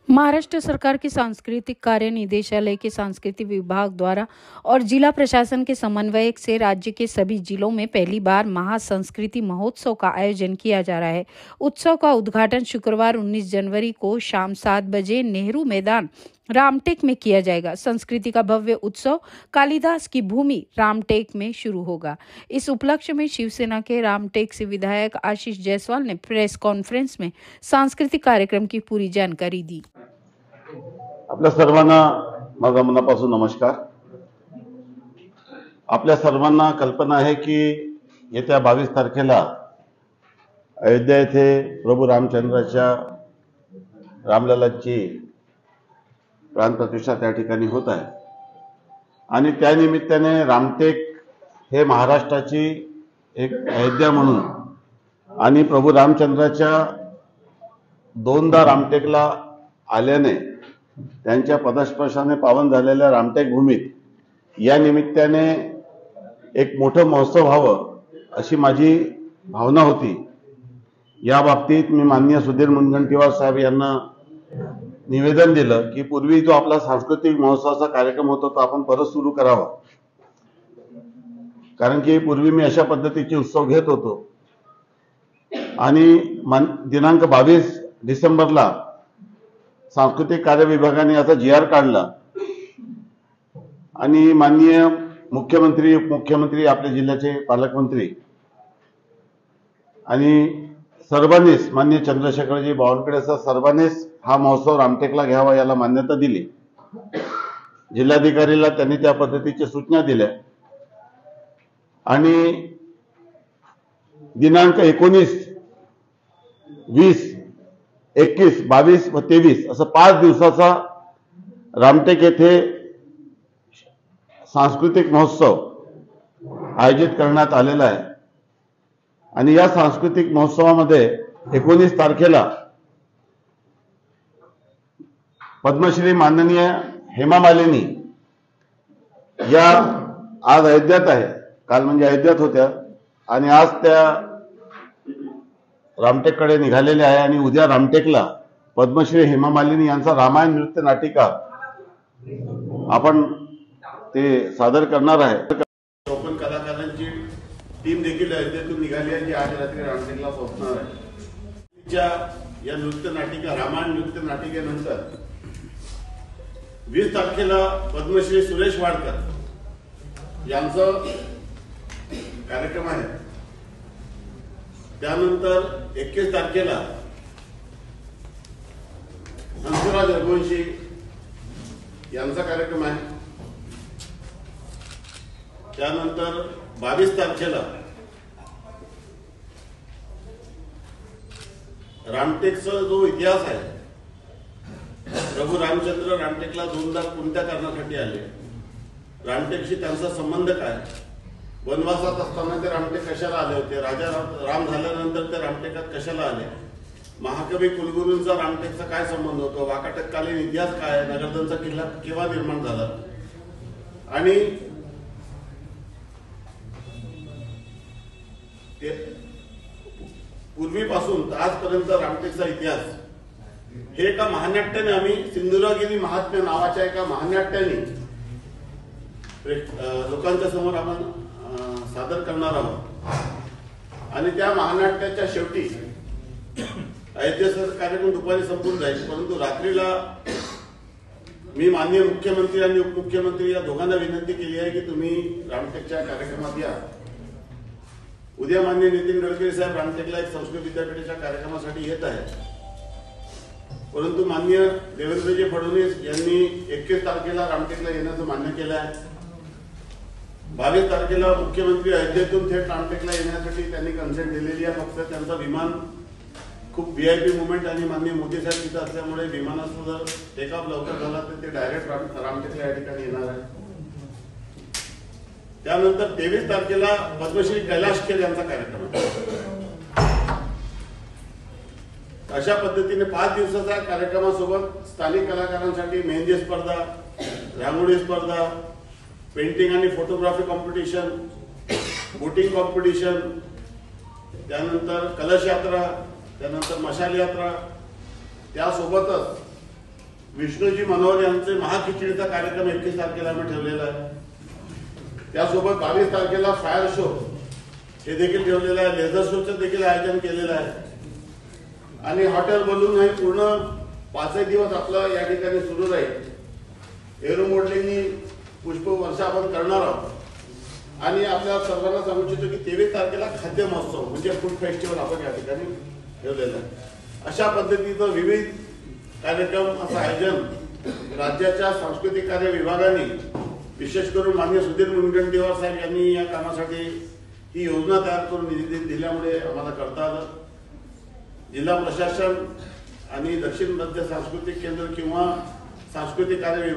महाराष्ट्र सरकार के सांस्कृतिक कार्य निदेशालय के सांस्कृतिक विभाग द्वारा और जिला प्रशासन के समन्वय से राज्य के सभी जिलों में पहली बार महासंस्कृति महोत्सव का आयोजन किया जा रहा है। उत्सव का उद्घाटन शुक्रवार 19 जनवरी को शाम 7 बजे नेहरू मैदान रामटेक में किया जाएगा। संस्कृति का भव्य उत्सव कालिदास की भूमि रामटेक में शुरू होगा। इस उपलक्ष्य में शिवसेना के रामटेक से विधायक आशीष जायसवाल ने प्रेस कॉन्फ्रेंस में सांस्कृतिक कार्यक्रम की पूरी जानकारी दी। आपल्या सर्वांना माझा मनापासून नमस्कार। आपल्या सर्वांना कल्पना आहे की येत्या 22 तारखेला अयोध्या येथे प्रभू रामचंद्राच्या रामलल्लाची प्राण प्रतिष्ठा त्या ठिकाणी होत आहे आणि त्या निमित्ताने रामटेक हे महाराष्ट्राची एक अयोध्या म्हणून आणि प्रभू रामचंद्राच्या दोनदा रामटेकला आल्याने त्यांच्या पदस्पर्शाने पावन झालेल्या रामटेक भूमीत या निमित्ताने एक मोठं महोत्सव व्हावं अशी माझी भावना होती। या बाबतीत मी माननीय सुधीर मुनगंटीवार साहेब यांना निवेदन दिलं की पूर्वी जो आपला सांस्कृतिक महोत्सवाचा कार्यक्रम होता तो आपण परत सुरू करावा, कारण की पूर्वी मी अशा पद्धतीचे उत्सव घेत होतो आणि दिनांक 22 डिसेंबरला सांस्कृतिक कार्य विभागाने आता GR काढला आणि माननीय मुख्यमंत्री उपमुख्यमंत्री आपल्या जिल्ह्याचे पालकमंत्री आणि सर्वांनीच माननीय चंद्रशेखरजी बावनकुळे सर्वांनीच हा महोत्सव रामटेकला घ्यावा याला मान्यता दिली। जिल्हाधिकारीला त्यांनी त्या पद्धतीच्या सूचना दिल्या आणि दिनांक 19, 20, 21, 22 व 23 असं 5 दिवसाचा रामटेक येथे सांस्कृतिक महोत्सव आयोजित करण्यात आलेला आहे आणि या सांस्कृतिक महोत्सवामध्ये 19 तारखेला पद्मश्री माननीय हेमा मालिनी या आज अयोध्यात आहे, काल म्हणजे अयोध्यात होत्या आणि आज त्या रामटेककडे निघालेले आहे आणि उद्या रामटेकला पद्मश्री हेमा मालिनी यांचा रामायण नृत्य नाटिका आपण ते सादर करणार आहे। 54 कलाकारांची टीम देखील अयोध्येतून निघाली आहे जी आज रात्री रामटेकला पोहोचणार आहे। या नृत्य नाटिका रामायण नृत्य नाटिकेनंतर 20 तारखेला पद्मश्री सुरेश वाडकर यांचा कार्यक्रम आहे। त्यानंतर 21 तारखेला हंसराज रघुवंशी यांचा कार्यक्रम आहे। त्यानंतर 22 तारखेला रामटेकचा जो इतिहास आहे, प्रभू रामचंद्र रामटेकला दोनदा कोणत्या कारणासाठी आले, रामटेकशी त्यांचा संबंध काय, वनवासात असताना ते रामटेक कशाला आले होते, राजा राम झाल्यानंतर ते रामटेकात कशाला आले, महाकवी कुलगुरूंचा रामटेकचा काय संबंध होतो, वाकाटककालीन इतिहास काय, नगरदनचा किल्ला केव्हा निर्माण झाला आणि ते पूर्वीपासून आजपर्यंत रामटेकचा इतिहास हे एका महानाट्याने आम्ही सिंधुरागिरी महात्म्य नावाच्या एका महानाट्याने लोकांच्या समोर आपण सादर करणार आहोत आणि त्या महानाट्याच्या शेवटी अयोध्येचा कार्यक्रम दुपारी संपून जाईल, परंतु रात्रीला मी माननीय मुख्यमंत्री आणि उपमुख्यमंत्री या दोघांना विनंती केली आहे की तुम्ही रामटेकच्या कार्यक्रमात या। उद्या माननीय नितीन गडकरी साहेब रामटेकला एक संस्कृत विद्यापीठाच्या कार्यक्रमासाठी येत आहेत, परंतु माननीय देवेंद्रजी फडणवीस यांनी 21 तारखेला रामटेकला येण्याचं मान्य केलं आहे। 22 तारखेला मुख्यमंत्री अयोध्येतून थेट रामटेकला येण्यासाठी त्यांनी कन्सेंट दिलेली आहे। फक्त त्यांचा विमान खूप VIP मुवमेंट आणि माननीय मोदी साहेब तिथे असल्यामुळे विमानाचा जर टेक ऑफ लवकर झाला तर ते डायरेक्ट रामटेकला या ठिकाणी येणार आहे। त्यानंतर 23 तारखेला पद्मश्री कैलाश खेर यांचा कार्यक्रम आहे। अशा पद्धतीने 5 दिवसाच्या कार्यक्रमासोबत स्थानिक कलाकारांसाठी मेहंदी स्पर्धा, रांगोळी स्पर्धा, पेंटिंग आणि फोटोग्राफी कॉम्पिटिशन, बोटिंग कॉम्पिटिशन, त्यानंतर कलश यात्रा, त्यानंतर मशाल यात्रा, त्यासोबतच विष्णूजी मनोहर यांचे महाखिचडीचा कार्यक्रम 21 तारखेला आम्ही ठेवलेला आहे. त्यासोबत 22 तारखेला फायर शो हे देखील ठेवलेलं आहे. लेझर शोचं देखील आयोजन केलेलं आहे. आणि हॉटेल बलून हे पूर्ण 5 दिवस आपलं या ठिकाणी सुरू राहील. एरो मॉडेलिंगनी पुष्प वर्षा आपण करणार आहोत. आणि आपल्या सर्वांना सांगू इच्छितो की 23 तारखेला खाद्य महोत्सव म्हणजे फूड फेस्टिवल आपण या ठिकाणी ठेवलेलं आहे. अशा पद्धतीचं विविध कार्यक्रम असं आयोजन राज्याच्या सांस्कृतिक कार्य विभागाने विशेष करून माननीय सुधीर मुनगंटीवार साहेब यांनी या कामासाठी ही योजना तयार करून निधी दिल्यामुळे आम्हाला करता आलं. जिल्हा प्रशासन आणि दक्षिण मध्य सांस्कृतिक केंद्र किंवा सांस्कृतिक कार्य विभाग